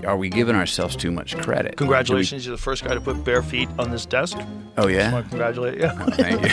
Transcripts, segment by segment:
Are we giving ourselves too much credit? Congratulations, you're the first guy to put bare feet on this desk. Oh, yeah? I want to congratulate you. Oh, thank you.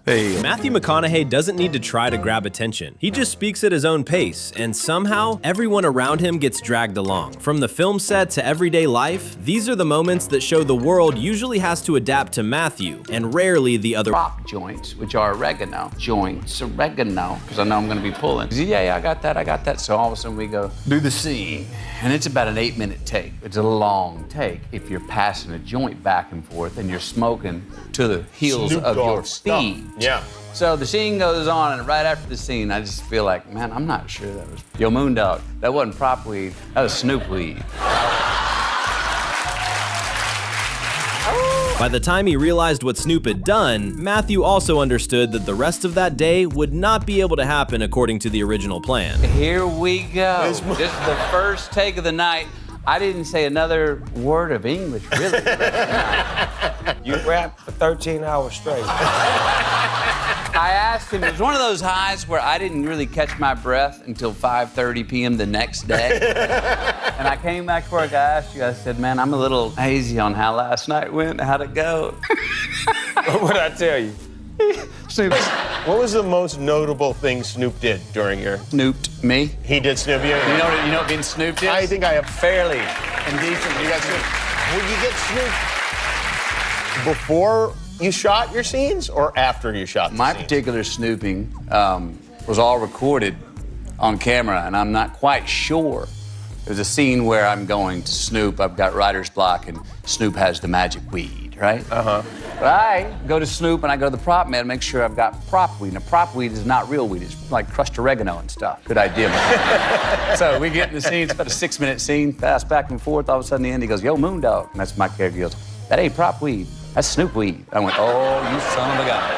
Hey. Matthew McConaughey doesn't need to try to grab attention. He just speaks at his own pace, and somehow, everyone around him gets dragged along. From the film set to everyday life, these are the moments that show the world usually has to adapt to Matthew, and rarely the other Prop joints, which are oregano because I know I'm gonna be pulling. Yeah, I got that. So all of a sudden we go do the scene, and it's about an 8-minute take. It's a long take if you're passing a joint back and forth and you're smoking to the heels Snoop of Dogg your stuff. feet. Yeah. So the scene goes on, and right after the scene, I just feel like, man, I'm not sure that was Yo Moondog. That wasn't prop weed. That was Snoop weed. By the time he realized what Snoop had done, Matthew also understood that the rest of that day would not be able to happen according to the original plan. Here we go. This is the first take of the night. I didn't say another word of English, really. You rapped for 13 hours straight. I asked him, it was one of those highs where I didn't really catch my breath until 5:30 p.m. the next day. And I came back to work, I asked you, I said, man, I'm a little hazy on how last night went, how'd it go? What did I tell you? Snoop. What was the most notable thing Snoop did during your... Snooped me. He did Snoop you? You know what being snooped is? I think I have... Fairly indecent. You got Snoop. Would you get Snoop before you shot your scenes or after you shot the My scenes? particular snooping was all recorded on camera, and I'm not quite sure. There's a scene where I'm going to Snoop. I've got writer's block, and Snoop has the magic weed, right? Uh-huh. But I go to Snoop, and I go to the prop man to make sure I've got prop weed. Now, prop weed is not real weed. It's like crushed oregano and stuff. Good idea, man. So we get in the scene. It's about a 6-minute scene. Fast back and forth. All of a sudden, the end, he goes, Yo, Moondog. And that's my character. He goes, that ain't prop weed. That's Snoop weed. I went, oh, you son of a gun.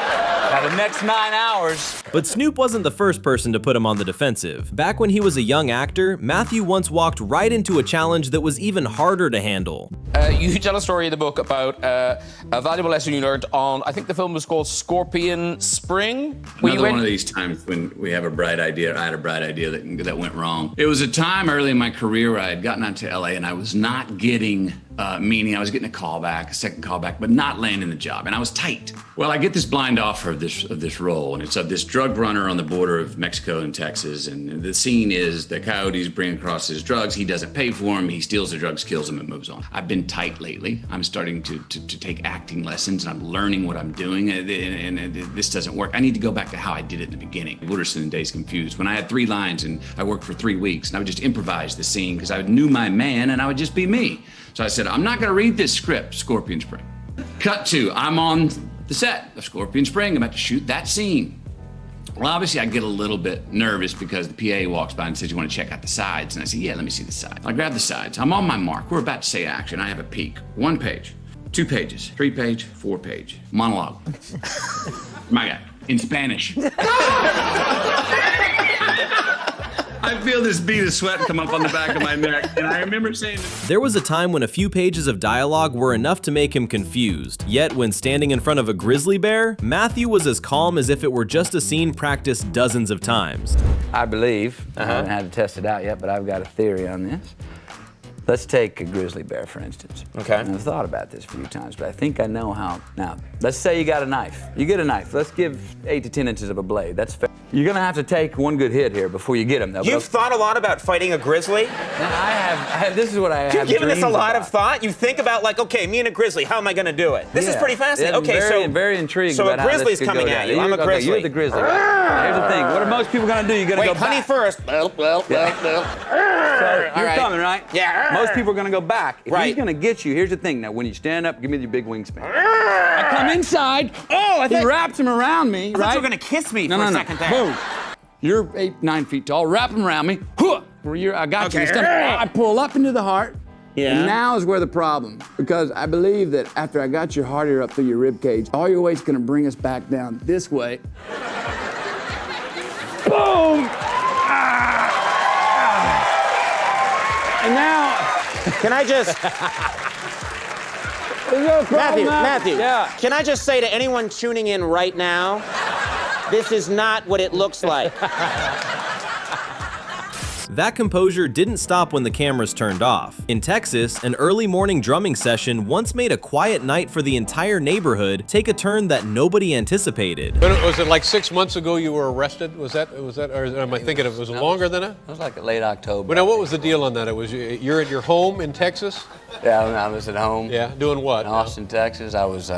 Now, the next 9 hours. But Snoop wasn't the first person to put him on the defensive. Back when he was a young actor, Matthew once walked right into a challenge that was even harder to handle. You tell a story in the book about a valuable lesson you learned on, I think the film was called Scorpion Spring. Another one of these times when we have a bright idea, I had a bright idea that went wrong. It was a time early in my career where I had gotten out to LA and I was not getting, meaning I was getting a callback, a second callback, but not landing the job, and I was tight. Well, I get this blind offer of this role, and it's of this drug runner on the border of Mexico and Texas, and the scene is the coyotes bring across his drugs, he doesn't pay for them, he steals the drugs, kills them, and moves on. I've been tight lately. I'm starting to take acting lessons, and I'm learning what I'm doing, and this doesn't work. I need to go back to how I did it in the beginning. Wooderson and Days Confused, when I had 3 lines and I worked for 3 weeks, and I would just improvise the scene because I knew my man and I would just be me. So I said, I'm not gonna read this script, Scorpion Spring. Cut to, I'm on the set of Scorpion Spring, I'm about to shoot that scene. Well, obviously I get a little bit nervous because the PA walks by and says, you wanna check out the sides? And I say, yeah, let me see the sides. I grab the sides, I'm on my mark, we're about to say action, I have a peek. 1 page, 2 pages, 3 page, 4 page, monologue. My guy, in Spanish. I feel this bead of sweat come up on the back of my neck, and I remember saying... There was a time when a few pages of dialogue were enough to make him confused. Yet, when standing in front of a grizzly bear, Matthew was as calm as if it were just a scene practiced dozens of times. I believe, I haven't had to test it out yet, but I've got a theory on this. Let's take a grizzly bear, for instance. Okay. And I've thought about this a few times, but I think I know how. Now, let's say you got a knife. You get a knife. Let's give 8 to 10 inches of a blade. That's fair. You're gonna have to take one good hit here before you get him, though. You've thought a lot about fighting a grizzly? I have. This is what I have. You've given this a lot about. of thought? You think about, like, okay, me and a grizzly, how am I gonna do it? This is pretty fascinating. Okay, very intrigued. So about a grizzly's how this could coming go at down. you. I'm a Okay, grizzly. you're the grizzly. Right? Here's the thing. What are most people gonna do? You're gonna go honey back. first. So you're coming, right? Yeah. Most people are gonna go back. If Right. he's gonna get you, here's the thing. Now, when you stand up, give me your big wingspan. I come inside. Oh, I He thought wraps him around me, you right? were gonna kiss me No, for no, a no. second there. Boom. You're 8, 9 feet tall. Wrap him around me. I got you. Okay. I pull up into the heart. Yeah. And now is where the problem, because I believe that after I got your heart here up through your rib cage, all your weight's gonna bring us back down this way. Boom! And now, Can I just, there's no problem. Matthew, Yeah. can I just say to anyone tuning in right now, this is not what it looks like. moments. That composure didn't stop when the cameras turned off. In Texas, an early morning drumming session once made a quiet night for the entire neighborhood take a turn that nobody anticipated. Was it like 6 months ago you were arrested? Was that, or am I thinking it was longer than that? It was like late October. But now, what was the deal on that? It was you're at your home in Texas? Yeah, I was at home. Yeah, doing what? In Austin, Texas. I was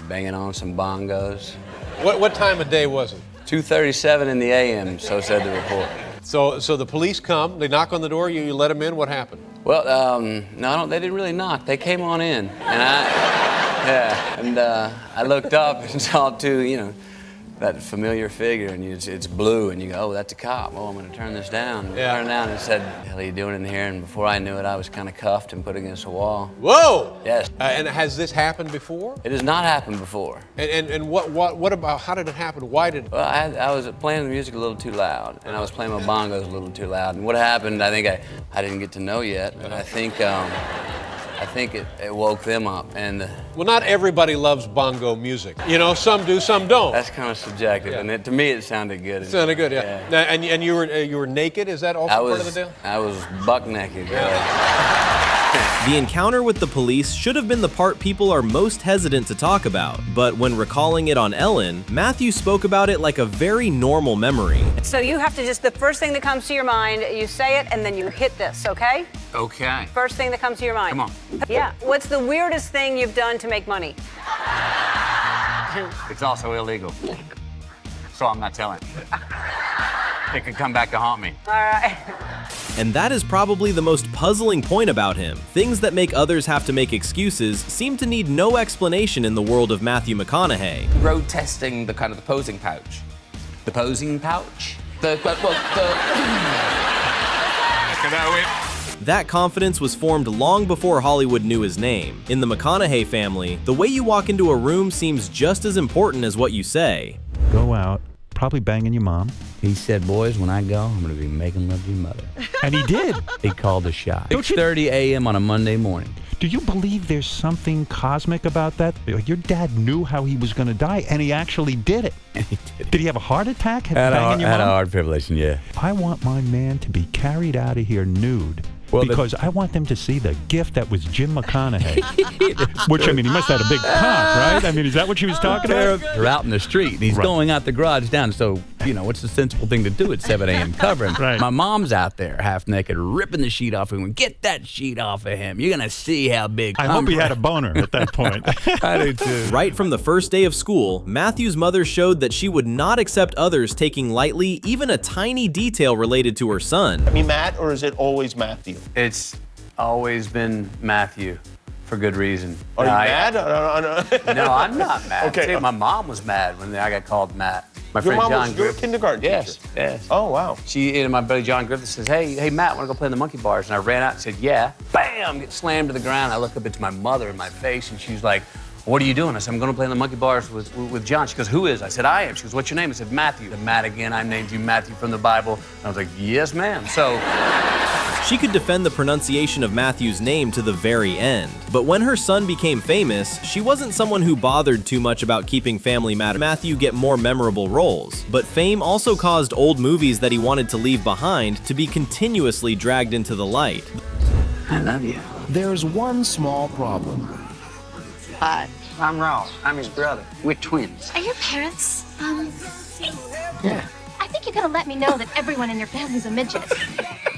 banging on some bongos. What time of day was it? 2:37 in the a.m., so said the report. So the police come, they knock on the door, you let them in, what happened? Well, no, they didn't really knock. They came on in, and I looked up and saw that familiar figure, and it's blue, and you go, oh, that's a cop. Oh, I'm going to turn this down. And Yeah. I turned down and said, what the hell are you doing in here? And before I knew it, I was kind of cuffed and put against a wall. Whoa! Yes. And has this happened before? It has not happened before. And what about, how did it happen? Why did? Well, I was playing the music a little too loud, and I was playing my bongos a little too loud. And what happened, I think I didn't get to know yet, but I think it woke them up. And Well, not everybody loves bongo music. You know, some do, some don't. that's kind of subjective, and to me it sounded good. It sounded good, yeah. Now, and you were naked, is that also part of the deal? I was buck naked. The encounter with the police should have been the part people are most hesitant to talk about, but when recalling it on Ellen, Matthew spoke about it like a very normal memory. So you have to the first thing that comes to your mind, you say it and then you hit this, okay? Okay. First thing that comes to your mind. Come on. Yeah. What's the weirdest thing you've done to make money? It's also illegal. So I'm not telling. It could come back to haunt me. All right. And that is probably the most puzzling point about him. Things that make others have to make excuses seem to need no explanation in the world of Matthew McConaughey. Road testing the kind of the posing pouch. The posing pouch? That confidence was formed long before Hollywood knew his name. In the McConaughey family, the way you walk into a room seems just as important as what you say. Go out, probably banging your mom. He said, boys, when I go, I'm going to be making love to your mother. And he did. He called a shot. Don't you- 6:30 a.m. on a Monday morning. Do you believe there's something cosmic about that? Your dad knew how he was going to die, and he actually did it. And he did. Did he have a heart attack? Had banging your a mom? heart fibrillation, yeah. I want my man to be carried out of here nude. Well, because I want them to see the gift that was Jim McConaughey. Which, I mean, he must have had a big cock, right? I mean, is that what she was talking about? They're out in the street, and he's Right. going out the garage down. So, what's the sensible thing to do at 7 a.m. covering? Right. My mom's out there, half naked, ripping the sheet off him. Get that sheet off of him. You're going to see how big. I hope he had a boner at that point. I do too. Right from the first day of school, Matthew's mother showed that she would not accept others taking lightly even a tiny detail related to her son. I mean, Matt, or is it always Matthew? It's always been Matthew, for good reason. Are you mad? No. No, I'm not mad. Okay. See, my mom was mad when I got called Matt. My Your friend mom John was your Griffith. kindergarten Yes, teacher? yes. Oh, wow. She and my buddy John Griffith says, hey, Matt, want to go play in the monkey bars? And I ran out and said, yeah. Bam! Get slammed to the ground. I look up into my mother in my face, and she's like, what are you doing? I said, I'm going to play in the monkey bars with John. She goes, who is? I said, I am. She goes, what's your name? I said, Matthew. And Matt again, I named you Matthew from the Bible. And I was like, yes, ma'am. So She could defend the pronunciation of Matthew's name to the very end. But when her son became famous, she wasn't someone who bothered too much about keeping Family Matters Matthew get more memorable roles. But fame also caused old movies that he wanted to leave behind to be continuously dragged into the light. I love you. There's one small problem. Hi, I'm Ross. I'm his brother. We're twins. Are your parents, Yeah. I think you gotta let me know that everyone in your family's a midget.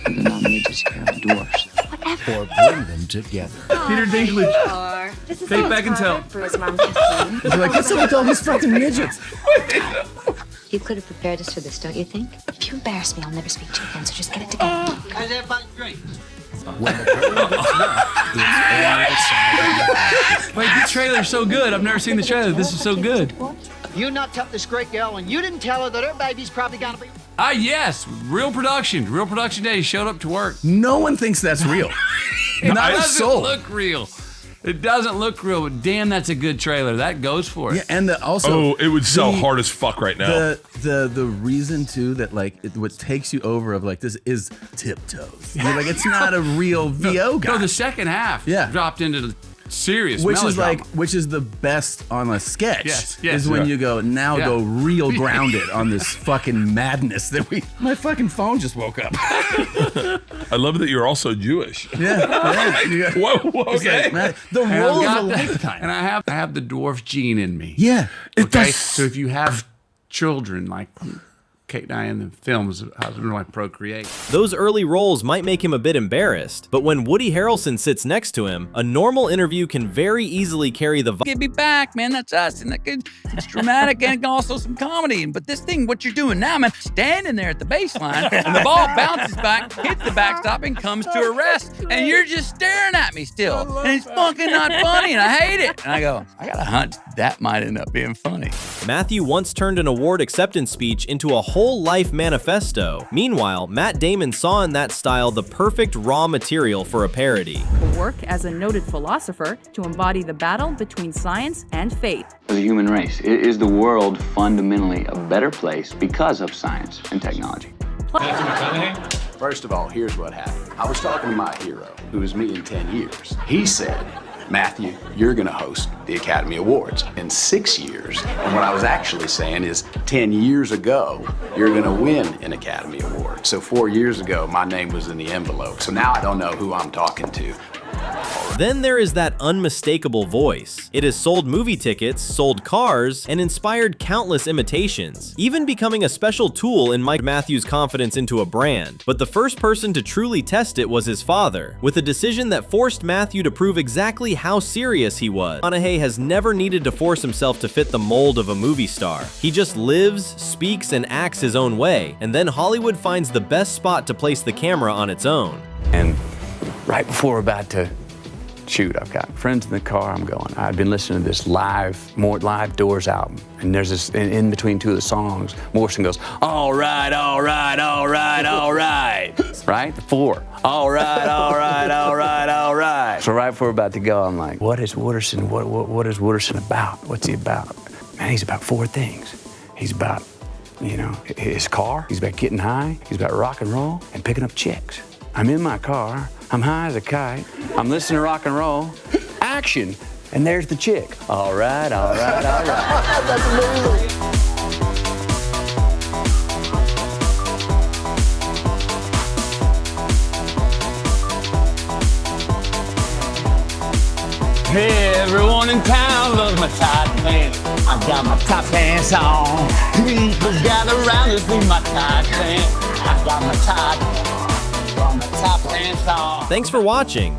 They're not midgets, they're dwarfs. Whatever. Or bring them together. Peter Dinklage. This is Fake back and tell. for his mom kissing. You're like, what's up with all these fucking midgets? You could have prepared us for this, don't you think? If you embarrass me, I'll never speak to you again, so just get it together. How's everybody great? When the girl gets wet, it's all Wait, the trailer's so good. I've never seen the trailer. This is so good. You knocked up this great girl, and you didn't tell her that her baby's probably gonna be. Yes, real production day. Showed up to work. No one thinks that's real. It Not a doesn't soul. look real. It doesn't look real, but damn, that's a good trailer. That goes for it. Yeah, and also it would sell hard as fuck right now. The reason too that what takes you over of this is tiptoes. You're like, it's not a real VO guy. No, the second half Yeah. dropped into the serious which is melodrama. which is the best on a sketch. Yes, is when you go go real Yeah. grounded on this fucking madness that my fucking phone just woke up. I love that you're also Jewish. Yeah. Whoa, It's okay. like, man, the And I've role of got a the- lifetime. And I have the dwarf gene in me. Yeah. Okay. So if you have children like Kate and I in the films, how do I procreate? Those early roles might make him a bit embarrassed, but when Woody Harrelson sits next to him, a normal interview can very easily carry the vibe. Get me back, man. That's us. And it's dramatic and also some comedy. But this thing, what you're doing now, man, standing there at the baseline and the ball bounces back, hits the backstop, and comes to a rest. And you're just staring at me still. And it's fucking not funny, and I hate it. And I go, I got a hunch that might end up being funny. Matthew once turned an award acceptance speech into a whole life manifesto. Meanwhile, Matt Damon saw in that style the perfect raw material for a parody. Work as a noted philosopher to embody the battle between science and faith. For the human race, is the world fundamentally a better place because of science and technology? Matthew McConaughey? First of all, here's what happened. I was talking to my hero, who was me in 10 years. He said, Matthew, you're gonna host the Academy Awards in 6 years. And what I was actually saying is 10 years ago, you're gonna win an Academy Award. So 4 years ago, my name was in the envelope. So now I don't know who I'm talking to. Then there is that unmistakable voice. It has sold movie tickets, sold cars, and inspired countless imitations, even becoming a special tool in Mike Matthews' confidence into a brand. But the first person to truly test it was his father, with a decision that forced Matthew to prove exactly how serious he was. McConaughey has never needed to force himself to fit the mold of a movie star. He just lives, speaks, and acts his own way, and then Hollywood finds the best spot to place the camera on its own. And right before we're about to shoot, I've got friends in the car. I'm going, I've been listening to this live Doors album. And there's this, in between two of the songs, Morrison goes, all right, all right, all right, all right. Right? 4. All right, all right, all right, all right. So right before we're about to go, I'm like, what is Wooderson? What is Wooderson about? What's he about? Man, he's about 4 things. He's about, his car. He's about getting high. He's about rock and roll and picking up chicks. I'm in my car. I'm high as a kite. I'm listening to rock and roll. Action. And there's the chick. All right, all right, all right. That's amazing. Hey, everyone in town loves my tight pants. I got my tight pants on. People gather around to see my tight pants. I got my tight pants on. Thanks for watching.